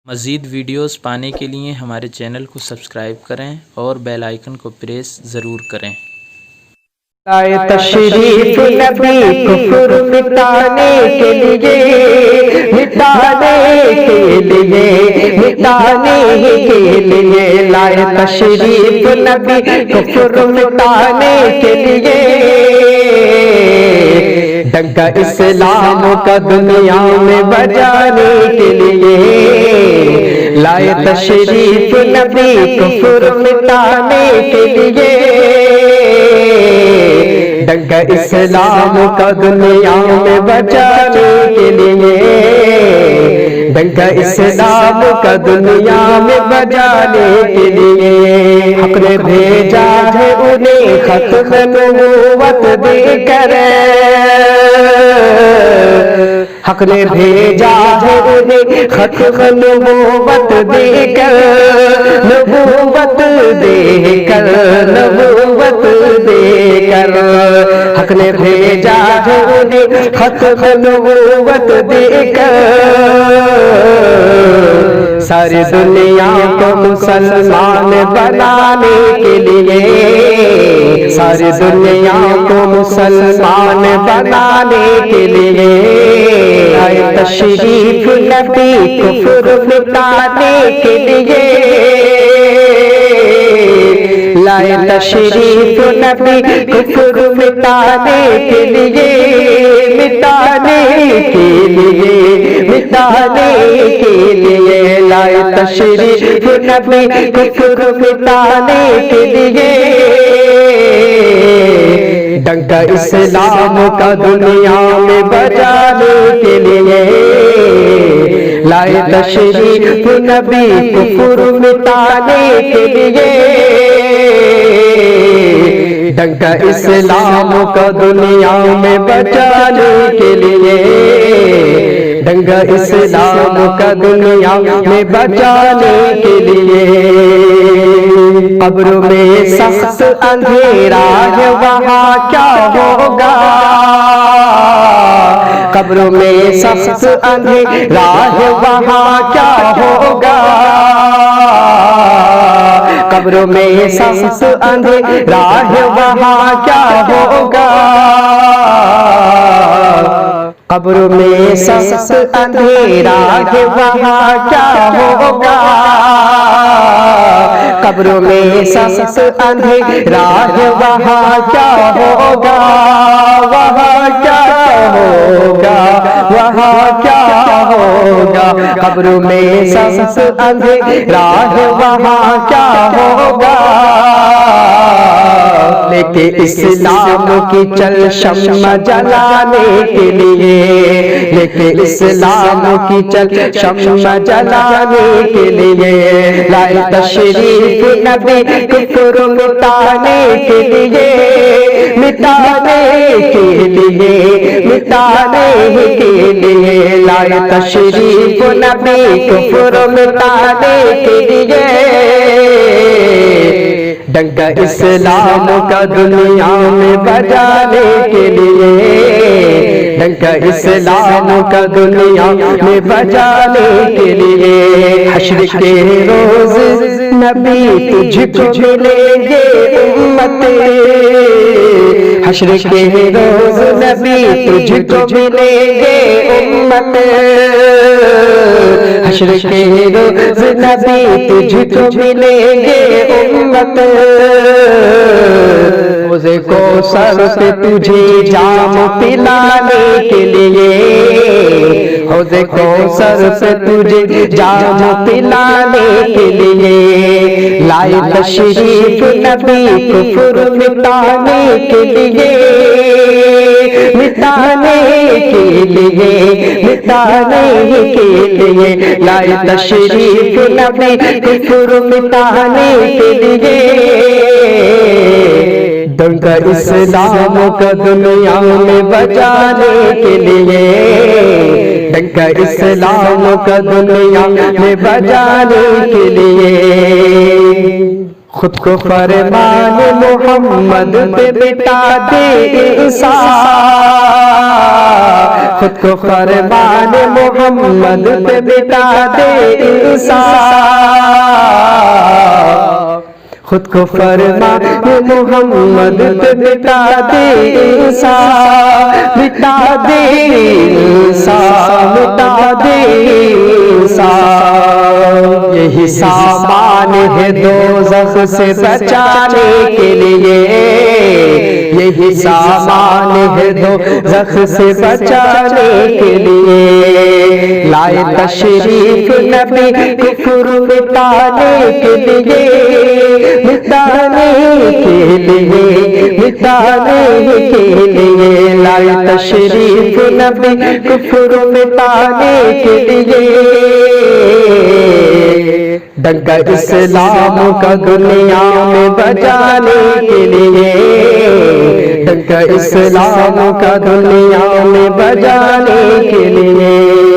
مزید ویڈیوز پانے کے لیے ہمارے چینل کو سبسکرائب کریں اور بیل آئیکن کو پریس ضرور کریں۔ لائے تشریف نبی کفر مٹانے کے لیے، مٹانے کے لیے، مٹانے کے لیے لائے تشریف نبی کفر مٹانے کے لیے، ڈنکا اسلام کا دنیا میں بجانے کے لیے، لائے تشریف نبی کفر مٹانے کے لیے، ڈنکا اسلام کا دنیا میں بچانے کے لیے، ڈنکا اسلام کا دنیا میں بچانے کے لیے، حق نے بھیجا ہے انہیں ختم نبوت دے کر، حق نے بھیجا ہے انہیں ختم نبوت دے کر، نبوت دے کر، نبوت دے کر، حق نے بھیجا ہے انہیں ختم نبوت دے کر، ساری دنیا کو مسلمان بنانے کے لیے، ساری دنیا کو مسلمان بنانے کے لیے، آئے تشریف نبی کفر مٹانے کے لیے، لائے تشریف نبی کفر مٹانے کے لیے، مٹانے کے لیے، مٹانے کے لیے، لائے تشریف نبی کفر مٹانے کے لیے، ڈنکا اسلام کا دنیا میں بجانے کے لیے، لائے تشریف نبی کفر مٹانے کے لیے، ڈنکا اسلام کا دنیا میں بچانے کے لیے، ڈنکا اسلام کا دنیا میں بچانے کے لیے، قبر میں سخت اندھیرا ہے وہاں کیا ہوگا، قبر میں سخت اندھیرا ہے وہاں کیا ہوگا، قبر میں سخت اندھیرا ہے وہاں کیا ہوگا، قبر میں سخت اندھیرا ہے وہاں کیا ہوگا، قبر میں سخت اندھیرا ہے وہاں کیا ہوگا، وہاں کیا ہوگا، وہاں کیا ہوگا، قبر میں سخت اندھیرا ہے وہاں کیا ہوگا، لیکن اسلام کی چل شمع جلانے کے لیے، لیکن اسلام کی چل شمع جلانے کے لیے، لائے تشریف نبی کفر مٹانے کے لیے، مٹانے کے لیے، مٹانے کے لیے، لائے تشریف نبی کفر مٹانے کے لیے، ڈنکا اسلام کا دنیا میں بجانے کے لیے، ڈنکا اسلام کا دنیا میں بجانے کے لیے، حشر کے روز نبی تجھ کو ملیں گے امت، حشر کے روز نبی تجھ کو ملیں گے امت، حشر کے روز نبی تجھ کو ملیں گے امت، حوض کوثر پہ تجھے جام پلانے کے لیے، حوض کوثر پہ تجھے جام پلانے کے لیے، لائے تشریف نبی کفر مٹانے کے لیے، مٹانے کے لیے، مٹانے کے لیے، لائے تشریف نبی کفر مٹانے کے لیے، ڈنکا اسلام کا دنیا میں بچانے کے لیے، ڈنکا اسلام کا دنیا میں بچانے کے لیے، خود کو فرمان محمد پہ بٹا دے انسان، خود کو فرمان محمد پہ بٹا دے انسان، خود کو فرمان محمد پہ بٹا دے انسان، بٹا دے انسان، بٹا دے انسان۔ یہی سامان ہے دوزخ سے بچانے کے لیے، یہی سامان ہے دوزخ سے بچانے کے لیے، لائے تشریف نبی کفر مٹانے کے لیے، مٹانے کے لیے، مٹانے کے لیے، لائے تشریف نبی کفر مٹانے کے لیے، ڈنکا اسلام کا دنیا میں بجانے کے لیے، ڈنکا اسلام کا دنیا میں بجانے کے لیے۔